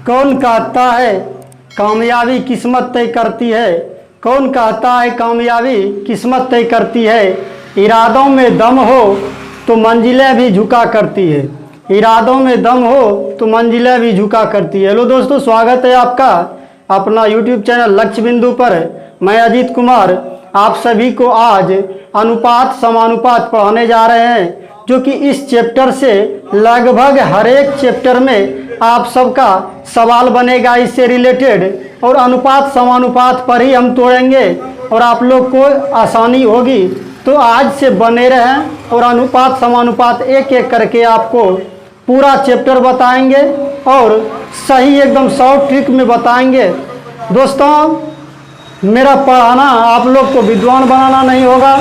कौन कहता है कामयाबी किस्मत तय करती है। कौन कहता है कामयाबी किस्मत तय करती है। इरादों में दम हो तो मंजिलें भी झुका करती है। इरादों में दम हो तो मंजिलें भी झुका करती है। हेलो दोस्तों, स्वागत है आपका अपना यूट्यूब चैनल लक्ष्य बिंदु पर। मैं अजीत कुमार आप सभी को आज अनुपात समानुपात पढ़ाने जा रहे हैं, जो कि इस चैप्टर से लगभग हर एक चैप्टर में आप सबका सवाल बनेगा इससे रिलेटेड, और अनुपात समानुपात पर ही हम तोड़ेंगे और आप लोग को आसानी होगी। तो आज से बने रहें और अनुपात समानुपात एक एक करके आपको पूरा चैप्टर बताएंगे और सही एकदम शॉर्ट ट्रिक में बताएंगे। दोस्तों, मेरा पढ़ाना आप लोग को विद्वान बनाना नहीं होगा,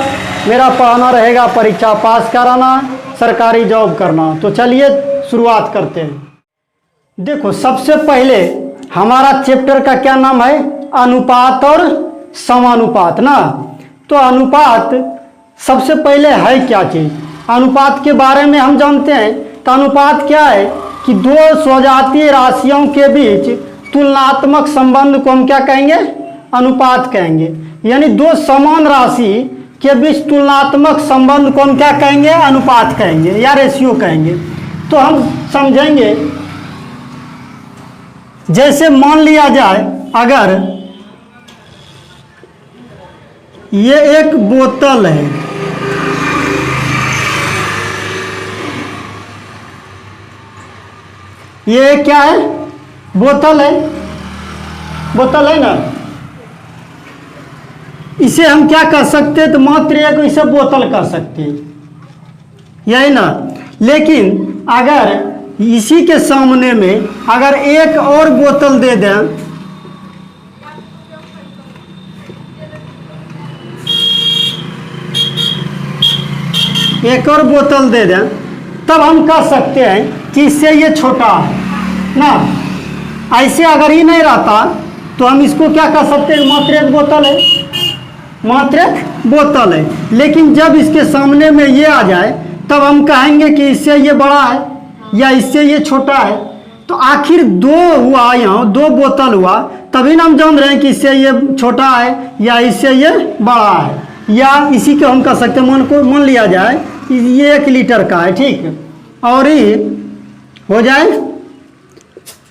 मेरा पढ़ाना रहेगा परीक्षा पास कराना, सरकारी जॉब करना। तो चलिए शुरुआत करते हैं। देखो, सबसे पहले हमारा चैप्टर का क्या नाम है? अनुपात और समानुपात ना। तो अनुपात सबसे पहले है क्या चीज़? अनुपात के बारे में हम जानते हैं। तो अनुपात क्या है कि दो स्वजातीय राशियों के बीच तुलनात्मक संबंध को हम क्या कहेंगे? अनुपात कहेंगे। यानी दो समान राशि के बीच तुलनात्मक संबंध को हम क्या कहेंगे? अनुपात कहेंगे या रेशियो कहेंगे। तो हम समझेंगे, जैसे मान लिया जाए अगर ये एक बोतल है, ये क्या है? बोतल है, बोतल है ना। इसे हम क्या कर सकते हैं? तो मात्र एक इसे बोतल कर सकते हैं, यही ना। लेकिन अगर इसी के सामने में अगर एक और बोतल दे दें, एक और बोतल दे दें, तब हम कह सकते हैं कि इससे ये छोटा है ना। ऐसे अगर ही नहीं रहता तो हम इसको क्या कर सकते हैं? मात्र एक बोतल है, मात्र एक बोतल है। लेकिन जब इसके सामने में ये आ जाए तब हम कहेंगे कि इससे ये बड़ा है या इससे ये छोटा है। तो आखिर दो हुआ, यहाँ दो बोतल हुआ, तभी ना हम जान रहे हैं कि इससे ये छोटा है या इससे ये बड़ा है। या इसी को हम कह सकते हैं, मान लिया जाए कि ये 1 लीटर का है, ठीक है, और ये हो जाए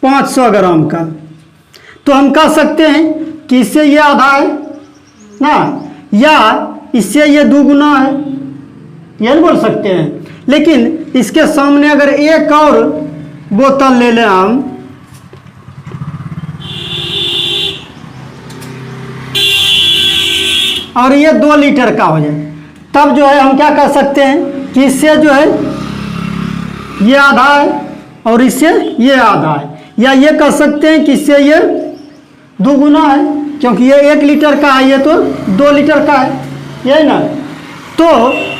500 ग्राम का। तो हम कह सकते हैं कि इससे ये आधा है ना, या इससे ये 2 गुना है, यही बोल सकते हैं। लेकिन इसके सामने अगर एक और बोतल ले लें हम, और ये 2 लीटर का हो जाए, तब जो है हम क्या कर सकते हैं कि इससे जो है ये आधा है और इससे ये आधा है। या ये कह सकते हैं कि इससे ये 2 गुना है, क्योंकि ये 1 लीटर का है, ये तो 2 लीटर का है, यही ना। तो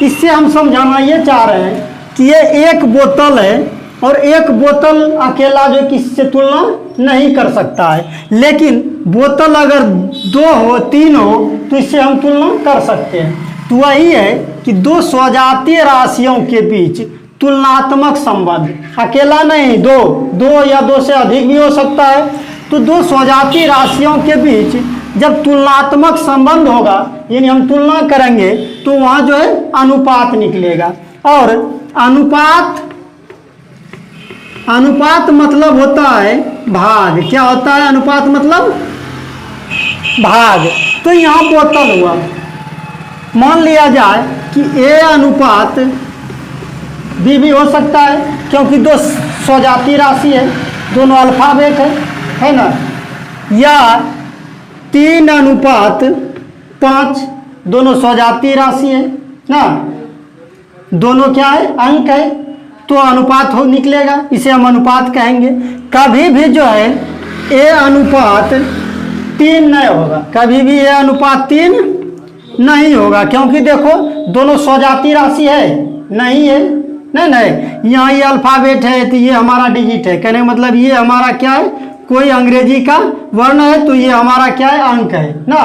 इससे हम समझाना ये चाह रहे हैं कि ये एक बोतल है और एक बोतल अकेला जो किससे तुलना नहीं कर सकता है। लेकिन बोतल अगर 2 हो 3 हो तो इससे हम तुलना कर सकते हैं। तो वही है कि दो स्वजातीय राशियों के बीच तुलनात्मक संबंध, अकेला नहीं, दो या 2 से अधिक भी हो सकता है। तो दो स्वजातीय राशियों के बीच जब तुलनात्मक संबंध होगा, यानी हम तुलना करेंगे, तो वहाँ जो है अनुपात निकलेगा। और अनुपात मतलब होता है भाग। क्या होता है? अनुपात मतलब भाग। तो यहाँ बोतल हुआ, मान लिया जाए कि A अनुपात B भी हो सकता है, क्योंकि दो स्वजातीय राशि है, दोनों अल्फाबेट है ना। या 3 अनुपात 5, दोनों स्वजातीय राशि है ना, दोनों क्या है? अंक है, तो अनुपात हो निकलेगा, इसे हम अनुपात कहेंगे। कभी भी जो है A अनुपात 3 नहीं होगा, कभी भी A अनुपात 3 नहीं होगा, क्योंकि देखो दोनों स्वजातीय राशि है, नहीं है, नहीं, यहाँ ये अल्फाबेट है तो ये हमारा डिजिट है। कहने का मतलब ये हमारा क्या है? कोई अंग्रेजी का वर्ण है, तो ये हमारा क्या है? अंक है ना।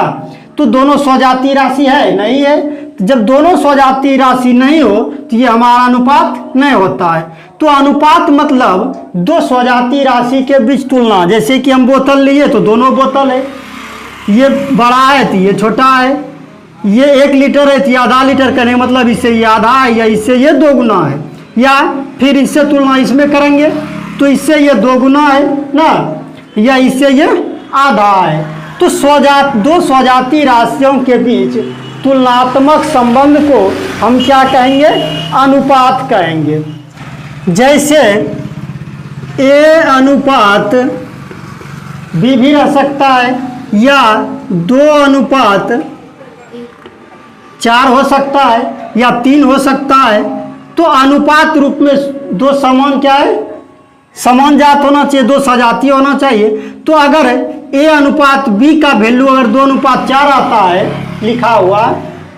तो दोनों स्वजातीय राशि है, नहीं है। जब दोनों स्वजातीय राशि नहीं हो तो ये हमारा अनुपात नहीं होता है। तो अनुपात मतलब दो स्वजातीय राशि के बीच तुलना। जैसे कि हम बोतल लिए तो दोनों बोतल है, ये बड़ा है तो ये छोटा है, ये 1 लीटर है तो ये आधा लीटर का, नहीं मतलब इससे ये आधा है या इससे ये 2 गुना है, या फिर इससे तुलना इसमें करेंगे तो इससे ये 2 गुना है ना, या इससे ये आधा है। तो दो स्वजातीय राशियों के बीच तुलनात्मक संबंध को हम क्या कहेंगे? अनुपात कहेंगे। जैसे ए अनुपात बी भी रह सकता है, या 2 अनुपात 4 हो सकता है, या 3 हो सकता है। तो अनुपात रूप में दो समान क्या है? समान जात होना चाहिए, दो सजातीय होना चाहिए। तो अगर ए अनुपात बी का वैल्यू अगर 2 अनुपात 4 आता है लिखा हुआ,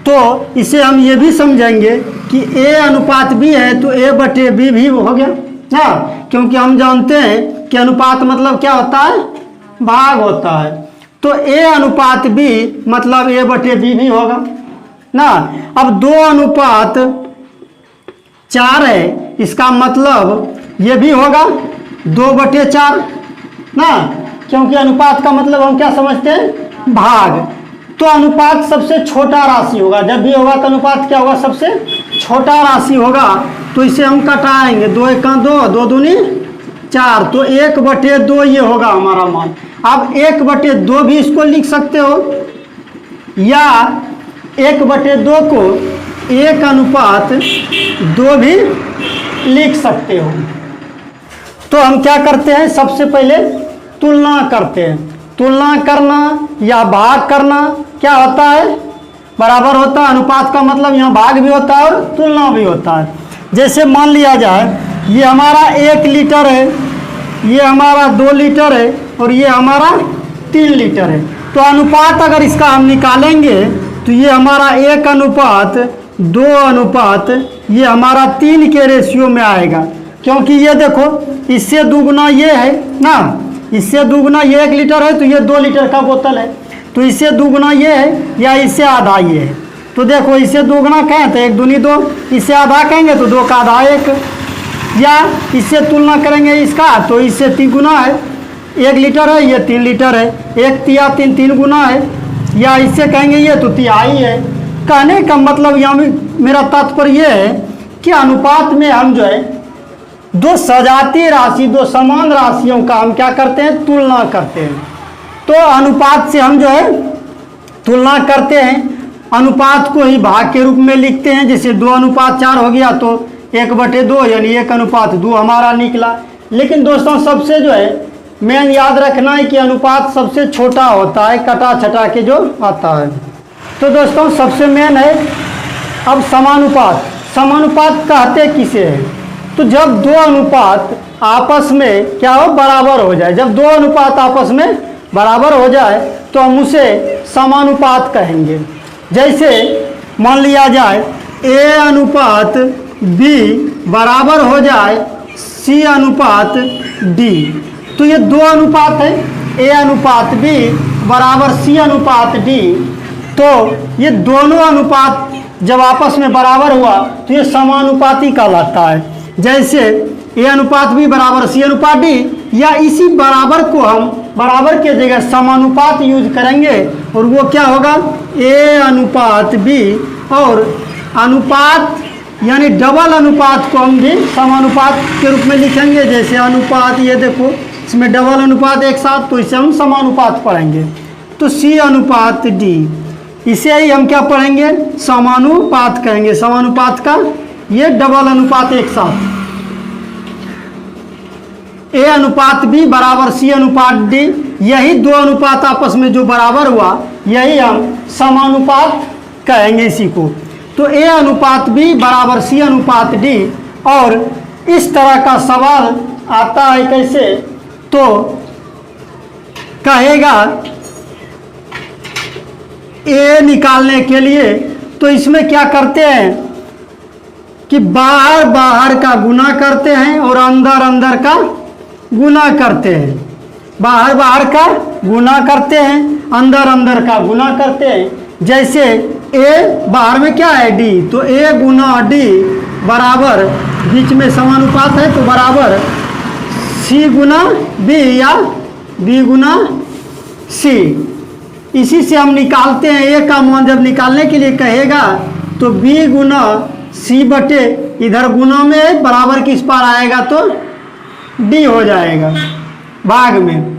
तो इसे हम ये भी समझेंगे कि ए अनुपात बी है तो ए बटे बी भी हो गया ना, क्योंकि हम जानते हैं कि अनुपात मतलब क्या होता है? भाग होता है। तो ए अनुपात बी मतलब ए बटे बी भी होगा ना। अब 2 अनुपात 4 है, इसका मतलब ये भी होगा 2 बटे 4 ना, क्योंकि अनुपात का मतलब हम क्या समझते हैं? भाग। तो अनुपात सबसे छोटा राशि होगा, जब भी होगा तो अनुपात क्या होगा? सबसे छोटा राशि होगा। तो इसे हम कटाएंगे, 2 1 2, 2 दूनी 4, तो 1 बटे 2 ये होगा हमारा मान। अब 1 बटे 2 भी इसको लिख सकते हो, या 1 बटे 2 को 1 अनुपात 2 भी लिख सकते हो। तो हम क्या करते हैं? सबसे पहले तुलना करते हैं। तुलना करना या भाग करना क्या होता है? बराबर होता है। अनुपात का मतलब यहाँ भाग भी होता है और तुलना भी होता है। जैसे मान लिया जाए ये हमारा 1 लीटर है, ये हमारा 2 लीटर है और ये हमारा 3 लीटर है। तो अनुपात अगर इसका हम निकालेंगे तो ये हमारा 1 अनुपात 2 अनुपात ये हमारा 3 के रेशियो में आएगा, क्योंकि ये देखो इससे 2 गुना ये है ना, इससे 2 गुना ये 1 लीटर है तो ये 2 लीटर का बोतल है, तो इससे 2 गुना ये है या इससे आधा ये है। तो देखो इससे 2 गुना कहें तो 1 दूनी 2, इससे आधा कहेंगे तो 2 का आधा 1, या इससे तुलना करेंगे इसका तो इससे 3 गुना है, 1 लीटर है ये 3 लीटर है, 1 तिया 3 3 गुना है, या इससे कहेंगे ये तो तिहाई है। कहने का मतलब यहाँ मेरा तात्पर्य ये है कि अनुपात में हम जो है दो सजातीय राशि, दो समान राशियों का हम क्या करते हैं? तुलना करते हैं। तो अनुपात से हम जो है तुलना करते हैं, अनुपात को ही भाग के रूप में लिखते हैं। जैसे 2 अनुपात 4 हो गया तो 1 बटे 2 यानी 1 अनुपात 2 हमारा निकला। लेकिन दोस्तों सबसे जो है मेन याद रखना है कि अनुपात सबसे छोटा होता है, कटा छटा के जो आता है। तो दोस्तों सबसे मेन है अब समानुपात। समानुपात कहते किसे हैं? तो जब 2 अनुपात आपस में क्या हो? बराबर हो जाए। जब 2 अनुपात आपस में बराबर हो जाए तो हम उसे समानुपात कहेंगे। जैसे मान लिया जाए ए अनुपात बी बराबर हो जाए सी अनुपात डी, तो ये 2 अनुपात है, ए अनुपात बी बराबर सी अनुपात डी। तो ये दोनों अनुपात जब आपस में बराबर हुआ तो ये समानुपाती कहलाता है। जैसे ए अनुपात बी बराबर सी अनुपात डी, या इसी बराबर को हम बराबर के जगह समानुपात यूज करेंगे और वो क्या होगा? ए अनुपात बी, और अनुपात यानी डबल अनुपात को हम भी समानुपात के रूप में लिखेंगे। जैसे अनुपात ये देखो इसमें डबल अनुपात एक साथ, तो इसे हम समानुपात पढ़ेंगे। तो सी अनुपात डी, इसे ही हम क्या पढ़ेंगे? समानुपात कहेंगे। समानुपात का ये डबल अनुपात एक साथ। ए अनुपात बी बराबर सी अनुपात डी, यही 2 अनुपात आपस में जो बराबर हुआ यही हम समानुपात कहेंगे इसी को। तो ए अनुपात बी बराबर सी अनुपात डी, और इस तरह का सवाल आता है कैसे? तो कहेगा ए निकालने के लिए तो इसमें क्या करते हैं कि बाहर बाहर का गुना करते हैं और अंदर अंदर का गुना करते हैं। बाहर बाहर का गुना करते हैं, अंदर अंदर का गुना करते हैं। जैसे ए बाहर में क्या है डी, तो ए गुना डी बराबर, बीच में समानुपात है तो बराबर सी गुना बी या बी गुना सी। इसी से हम निकालते हैं, ए का मान जब निकालने के लिए कहेगा तो बी गुना सी बटे इधर गुना में बराबर किस पार आएगा तो डी हो जाएगा भाग में।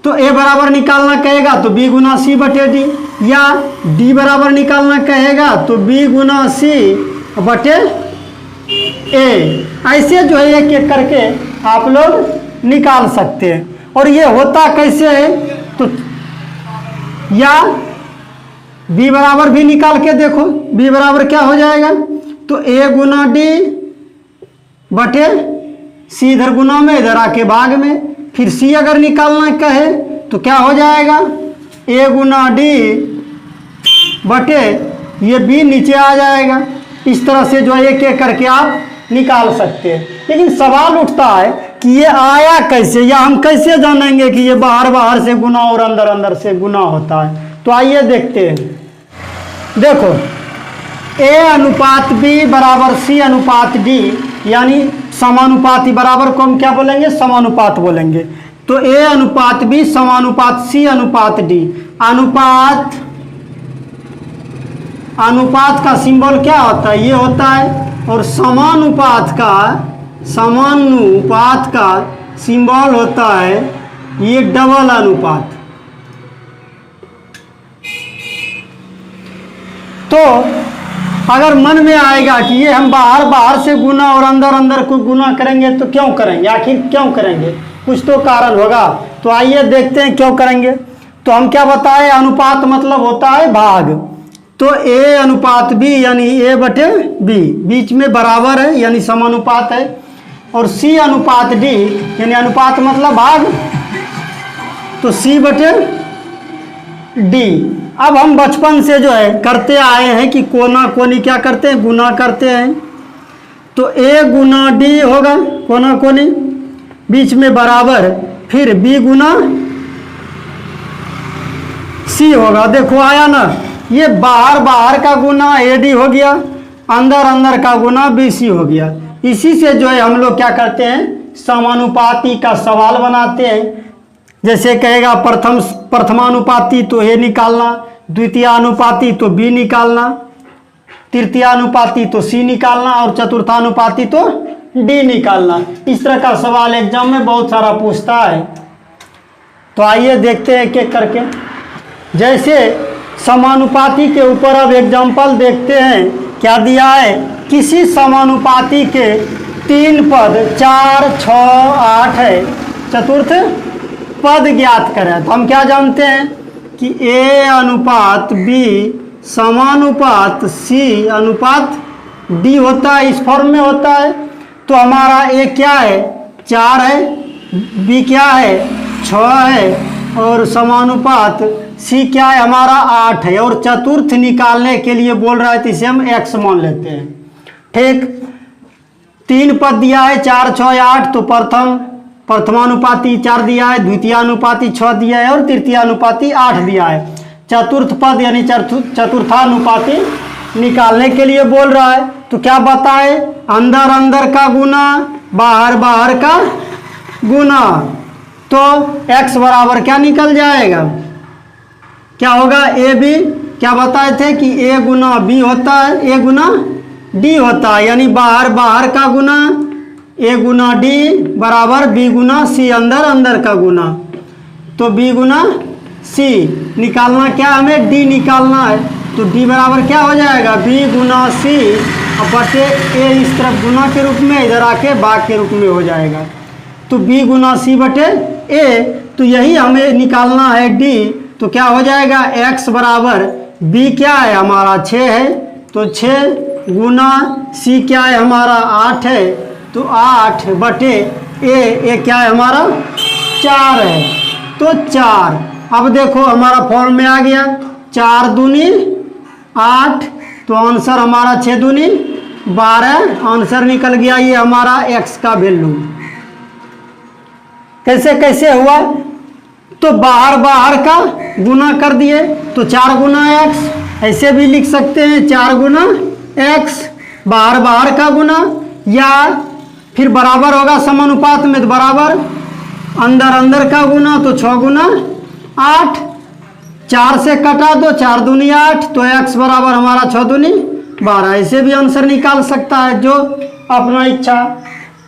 तो ए बराबर निकालना कहेगा तो बी गुना सी बटे डी, या डी बराबर निकालना कहेगा तो बी गुना सी बटे ए। ऐसे जो है एक एक करके आप लोग निकाल सकते हैं। और ये होता कैसे है, तो या बी बराबर भी निकाल के देखो, बी बराबर क्या हो जाएगा, तो ए गुना डी बटे सी इधर गुना में इधर आके भाग में। फिर सी अगर निकालना कहे तो क्या हो जाएगा, ए गुना डी बटे ये बी नीचे आ जाएगा। इस तरह से जो है एक एक करके आप निकाल सकते हैं। लेकिन सवाल उठता है कि ये आया कैसे, या हम कैसे जानेंगे कि ये बाहर बाहर से गुना और अंदर अंदर से गुना होता है। तो आइए देखते हैं। देखो ए अनुपात बी बराबर सी अनुपात डी, यानी समानुपाती बराबर को हम क्या बोलेंगे, समानुपात बोलेंगे। तो ए अनुपात बी समानुपात सी अनुपात डी। अनुपात का सिंबल क्या होता है, ये होता है। और समानुपात का सिंबल होता है ये डबल अनुपात। तो अगर मन में आएगा कि ये हम बाहर बाहर से गुना और अंदर अंदर को गुना करेंगे तो क्यों करेंगे, आखिर क्यों करेंगे, कुछ तो कारण होगा। तो आइए देखते हैं क्यों करेंगे। तो हम क्या बताएं, अनुपात मतलब होता है भाग। तो ए अनुपात बी यानी ए बटे बी, बीच में बराबर है यानी समानुपात है। और सी अनुपात डी यानी अनुपात मतलब भाग, तो सी बटे डी। अब हम बचपन से जो है करते आए हैं कि कोना कोनी क्या करते हैं, गुना करते हैं। तो ए गुना डी होगा कोना कोनी, बीच में बराबर, फिर बी गुना सी होगा। देखो आया ना, ये बाहर बाहर का गुना ए डी हो गया, अंदर अंदर का गुना बी सी हो गया। इसी से जो है हम लोग क्या करते हैं, समानुपाती का सवाल बनाते हैं। जैसे कहेगा प्रथमानुपाती तो ए निकालना, द्वितीयानुपाती तो बी निकालना, तृतीयानुपाती तो सी निकालना, और चतुर्थानुपाती तो डी निकालना। इस तरह का सवाल एग्जाम में बहुत सारा पूछता है। तो आइए देखते हैं एक एक करके। जैसे समानुपाती के ऊपर अब एग्जाम्पल देखते हैं, क्या दिया है, किसी समानुपाती के 3 पद 4, 6, 8 है, चतुर्थ पद ज्ञात करें। तो हम क्या जानते हैं कि ए अनुपात बी समानुपात सी अनुपात डी होता है, इस फॉर्म में होता है। तो हमारा ए क्या है, 4 है, बी क्या है, 6 है, और समानुपात सी क्या है हमारा 8 है। और चतुर्थ निकालने के लिए बोल रहा है तो इसे हम एक्स मान लेते हैं। ठीक, 3 पद दिया है 4, 6, 8, तो प्रथमानुपाती 4 दिया है, द्वितीयानुपाती 6 दिया है, और तृतीयानुपाती 8 दिया है। चतुर्थ पद यानी चतुर्थानुपाती निकालने के लिए बोल रहा है। तो क्या बताए, अंदर अंदर का गुना, बाहर बाहर का गुना। तो x बराबर क्या निकल जाएगा, क्या होगा, ए बी। क्या बताए थे कि ए गुना बी होता है, ए गुना डी होता है, यानी बाहर बाहर का गुना, ए गुना डी बराबर बी गुना सी, अंदर अंदर का गुना। तो बी गुना सी निकालना, क्या हमें डी निकालना है। तो डी बराबर क्या हो जाएगा, बी गुना सी बटे ए, इस तरफ गुना के रूप में, इधर आके भाग के रूप में हो जाएगा। तो बी गुना सी बटे ए, तो यही हमें निकालना है डी। तो क्या हो जाएगा, x बराबर बी क्या है हमारा 6 है, तो 6 गुना सी क्या है हमारा 8 है, तो 8 बटे ए क्या है हमारा 4 है, तो 4। अब देखो हमारा फॉर्म में आ गया, 4 दूनी 8, तो आंसर हमारा 6 दूनी 12, आंसर निकल गया ये हमारा x का वैल्यू। कैसे कैसे हुआ, तो बाहर बाहर का गुना कर दिए, तो 4 गुना x, ऐसे भी लिख सकते हैं 4 गुना x, बाहर बाहर का गुना, या फिर बराबर होगा समानुपात में तो बराबर अंदर अंदर का गुना, तो 6 गुना 8, 4 से कटा दो, 4 दूनी 8, तो x बराबर हमारा 6 दूनी 12। ऐसे भी आंसर निकाल सकता है जो अपना इच्छा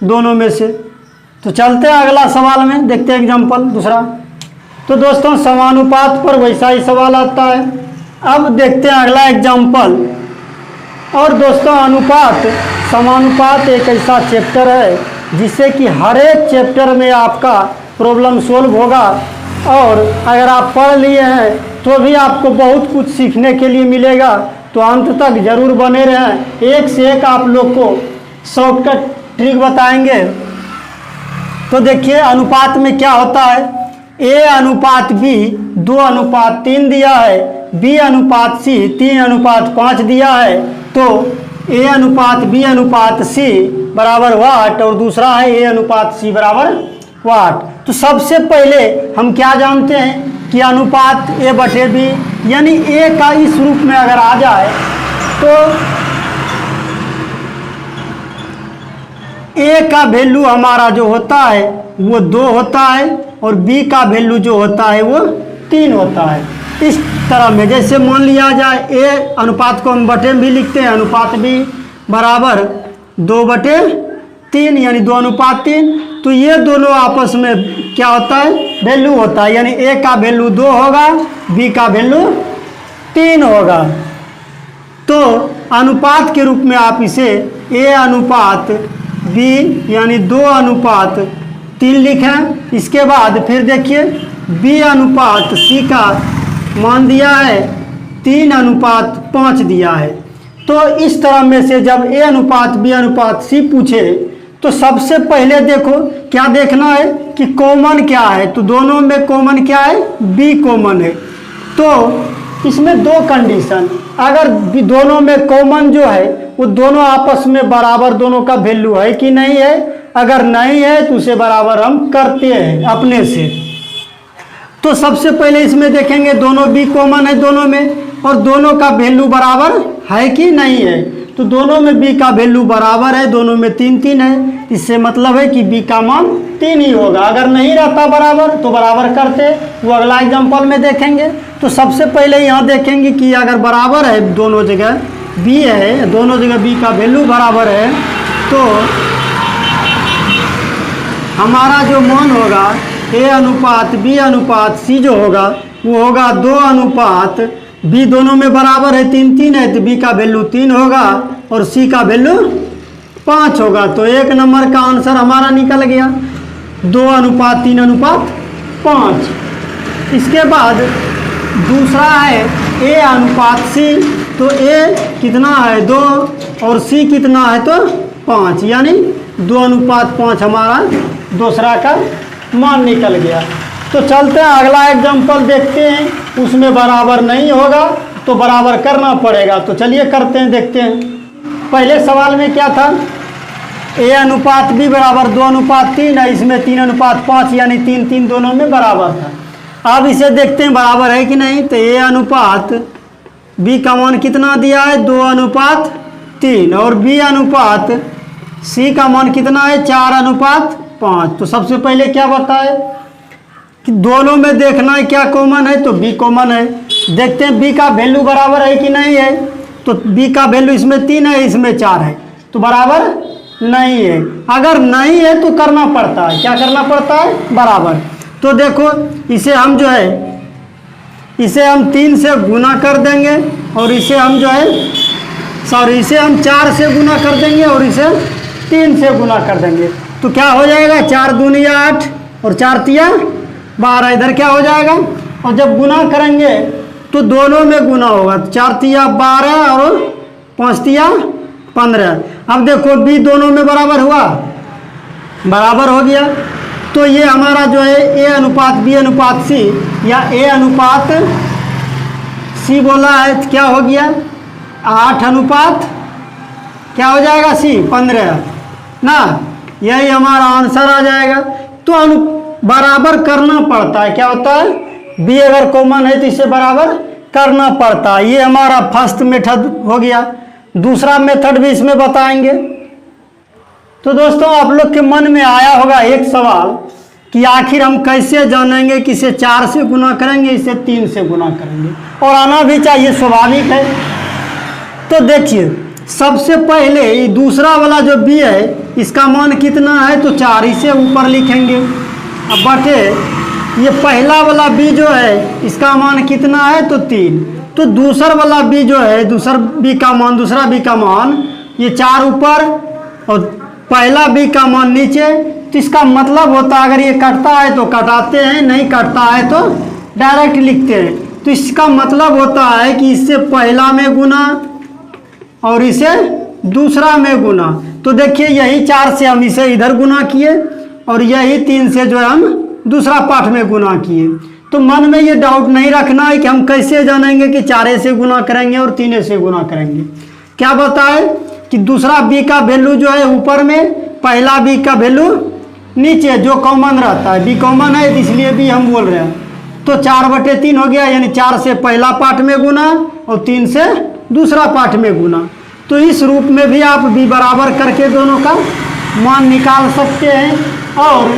दोनों में से। तो चलते हैं अगला सवाल में, देखते हैं एग्जाम्पल दूसरा। तो दोस्तों समानुपात पर वैसा ही सवाल आता है। अब देखते हैं अगला एग्जाम्पल। और दोस्तों अनुपात समानुपात एक ऐसा चैप्टर है जिससे कि हर एक चैप्टर में आपका प्रॉब्लम सोल्व होगा, और अगर आप पढ़ लिए हैं तो भी आपको बहुत कुछ सीखने के लिए मिलेगा। तो अंत तक जरूर बने रहें, एक से एक आप लोग को शॉर्टकट ट्रिक बताएंगे। तो देखिए अनुपात में क्या होता है, a अनुपात b 2:3 दिया है, b अनुपात c 3:5 दिया है, तो a अनुपात b अनुपात c बराबर वाट, और दूसरा है a अनुपात c बराबर वाट। तो सबसे पहले हम क्या जानते हैं कि अनुपात a/b, यानी a का इस रूप में अगर आ जाए तो a का वैल्यू हमारा जो होता है वो 2 होता है, और b का वैल्यू जो होता है वो 3 होता है। इस तरह में जैसे मान लिया जाए a अनुपात को हम बटे में भी लिखते हैं, अनुपात b बराबर 2/3 यानी 2:3। तो ये दोनों आपस में क्या होता है, वैल्यू होता है, यानी a का वैल्यू 2 होगा, b का वैल्यू 3 होगा। तो अनुपात के रूप में आप इसे a अनुपात b यानी 2:3 लिखें। इसके बाद फिर देखिए b अनुपात c का मान दिया है 3:5 दिया है। तो इस तरह में से जब a अनुपात b अनुपात c पूछे तो सबसे पहले देखो क्या देखना है कि कॉमन क्या है। तो दोनों में कॉमन क्या है, b कॉमन है। तो इसमें 2 कंडीशन, अगर दोनों में कॉमन जो है वो दोनों आपस में बराबर दोनों का वैल्यू है कि नहीं है, अगर नहीं है तो उसे बराबर हम करते हैं अपने से। तो सबसे पहले इसमें देखेंगे दोनों b कॉमन है दोनों में, और दोनों का वैल्यू बराबर है कि नहीं है। तो दोनों में b का वैल्यू बराबर है, दोनों में 3 है, इससे मतलब है कि b का मान 3 ही होगा। अगर नहीं रहता बराबर तो बराबर करते, वो अगला एग्जाम्पल में देखेंगे। तो सबसे पहले यहाँ देखेंगे कि अगर बराबर है दोनों जगह b है, दोनों जगह b का वैल्यू बराबर है, तो हमारा जो मान होगा a अनुपात b अनुपात c जो होगा वो होगा 2:b, दोनों में बराबर है 3 है, तो b का वैल्यू 3 होगा और c का वैल्यू 5 होगा। तो 1 नंबर का आंसर हमारा निकल गया 2:3:5। इसके बाद दूसरा है a अनुपात c, तो a कितना है 2 और c कितना है तो 5, यानी 2:5 हमारा दूसरा का मान निकल गया। तो चलते हैं अगला एग्जाम्पल देखते हैं, उसमें बराबर नहीं होगा तो बराबर करना पड़ेगा। तो चलिए करते हैं, देखते हैं। पहले सवाल में क्या था, a अनुपात b बराबर 2:3 है, इसमें 3:5 यानी 3 दोनों में बराबर था। अब इसे देखते हैं बराबर है कि नहीं। तो a अनुपात b का मान कितना दिया है 2:3, और b अनुपात c का मान कितना है 4:5। तो सबसे पहले क्या बताए कि दोनों में देखना है क्या कॉमन है, तो b कॉमन है। देखते हैं b का वैल्यू बराबर है कि नहीं है। तो b का वैल्यू इसमें 3 है, इसमें 4 है, तो बराबर नहीं है। अगर नहीं है तो करना पड़ता है, क्या करना पड़ता है, बराबर। तो देखो इसे हम जो है इसे हम 3 से गुना कर देंगे, और इसे हम जो है इसे हम 4 से गुना कर देंगे, और इसे 3 से गुना कर देंगे। तो क्या हो जाएगा 4 दूनी 8 और 4 तिया 12, इधर क्या हो जाएगा। और जब गुना करेंगे तो दोनों में गुना होगा, 4 तिया 12 और 5 तिया 15। अब देखो b दोनों में बराबर हुआ, बराबर हो गया। तो ये हमारा जो है a अनुपात b अनुपात c, या a अनुपात c बोला है, तो क्या हो गया 8 अनुपात क्या हो जाएगा c 15 ना, यही हमारा आंसर आ जाएगा। तो बराबर करना पड़ता है, क्या होता है b अगर कॉमन है तो इसे बराबर करना पड़ता है। ये हमारा फर्स्ट मेथड हो गया। दूसरा मेथड भी इसमें बताएंगे। तो दोस्तों आप लोग के मन में आया होगा एक सवाल कि आखिर हम कैसे जानेंगे कि इसे 4 से गुना करेंगे, इसे 3 से गुना करेंगे, और आना भी चाहिए, स्वाभाविक है। तो देखिए सबसे पहले ये दूसरा वाला जो b है इसका मान कितना है, तो 4, इसे ऊपर लिखेंगे। अब बटे ये पहला वाला b जो है इसका मान कितना है, तो 3। तो दूसरा वाला b जो है, दूसरा b का मान ये 4 ऊपर और पहला b का मान नीचे। तो इसका मतलब होता है अगर ये कटता है तो कटाते हैं, नहीं कटता है तो डायरेक्ट लिखते हैं। तो इसका मतलब होता है कि इससे पहला में गुना और इसे दूसरा में गुना। तो देखिए यही 4 से हम इसे इधर गुना किए और यही 3 से जो है हम दूसरा पाठ में गुना किए। तो मन में ये डाउट नहीं रखना है कि हम कैसे जानेंगे कि 4 से गुना करेंगे और 3 से गुना करेंगे। क्या बताए कि दूसरा b का वैल्यू जो है ऊपर में, पहला b का वैल्यू नीचे, जो कॉमन रहता है। b कॉमन है इसलिए b हम बोल रहे हैं। तो 4/3 हो गया, यानी 4 से पहला पाठ में गुना और 3 से दूसरा पाठ में गुना। तो इस रूप में भी आप b बराबर करके दोनों का मान निकाल सकते हैं। और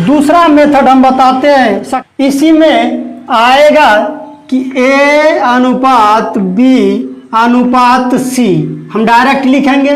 दूसरा मेथड हम बताते हैं, इसी में आएगा कि a अनुपात b अनुपात c। हम डायरेक्ट लिखेंगे,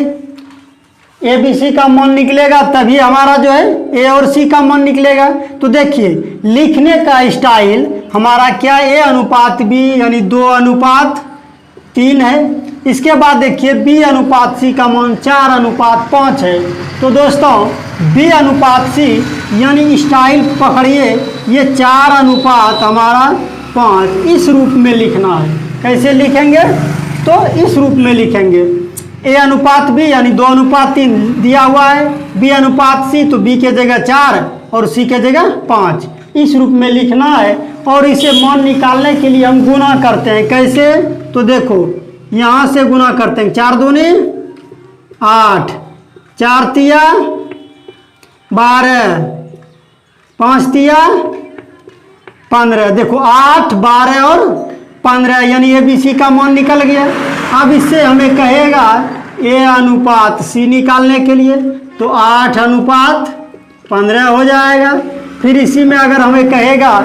ए बी सी का मान निकलेगा तभी हमारा जो है ए और सी का मान निकलेगा। तो देखिए लिखने का स्टाइल हमारा क्या, ए अनुपात बी यानी 2:3 है। इसके बाद देखिए बी अनुपात सी का मान 4:5 है। तो दोस्तों बी अनुपात सी यानी स्टाइल पकड़िए, ये 4:5 हमारा 5 इस रूप में लिखना है। कैसे लिखेंगे, तो इस रूप में लिखेंगे। ए अनुपात बी यानी 2:3 दिया हुआ है, बी अनुपात सी तो बी के जगह 4 और सी के जगह 5 इस रूप में लिखना है। और इसे मान निकालने के लिए हम गुना करते हैं। कैसे, तो देखो यहाँ से गुना करते हैं, 4 दूनी 8, 4 तिया 12, 5 तिया 15। देखो 8, 12 और 15 यानी ए बी सी का मान निकल गया। अब इससे हमें कहेगा ए अनुपात सी निकालने के लिए, तो 8:15 हो जाएगा। फिर इसी में अगर हमें कहेगा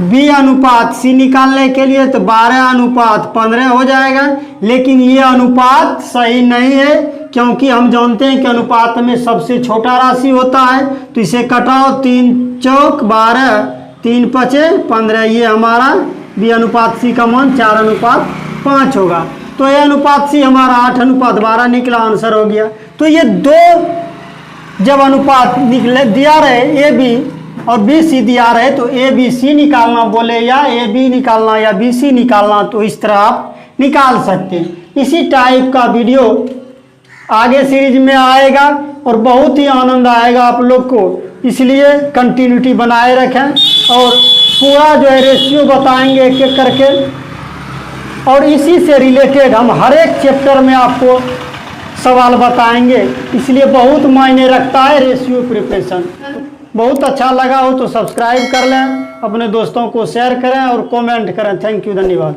बी अनुपात सी निकालने के लिए तो 12:15 हो जाएगा। लेकिन ये अनुपात सही नहीं है, क्योंकि हम जानते हैं कि अनुपात में सबसे छोटा राशि होता है। तो इसे कटाओ, 3 चौक 12, 3 पचे 15। ये हमारा बी अनुपात सी का मान 4:5 होगा। तो ए अनुपात सी हमारा 8:12 निकला, आंसर हो गया। तो ये दो जब अनुपात निकले दिया रहे ए बी और बी सी दिया रहे, तो ए बी सी निकालना बोले या ए बी निकालना या बी सी निकालना, तो इस तरह आप निकाल सकते हैं। इसी टाइप का वीडियो आगे सीरीज में आएगा और बहुत ही आनंद आएगा आप लोग को, इसलिए कंटिन्यूटी बनाए रखें। और पूरा जो है रेशियो बताएंगे एक एक करके, और इसी से रिलेटेड हम हर एक चैप्टर में आपको सवाल बताएंगे। इसलिए बहुत मायने रखता है रेशियो प्रिपरेशन। बहुत अच्छा लगा हो तो सब्सक्राइब कर लें, अपने दोस्तों को शेयर करें और कमेंट करें। थैंक यू, धन्यवाद।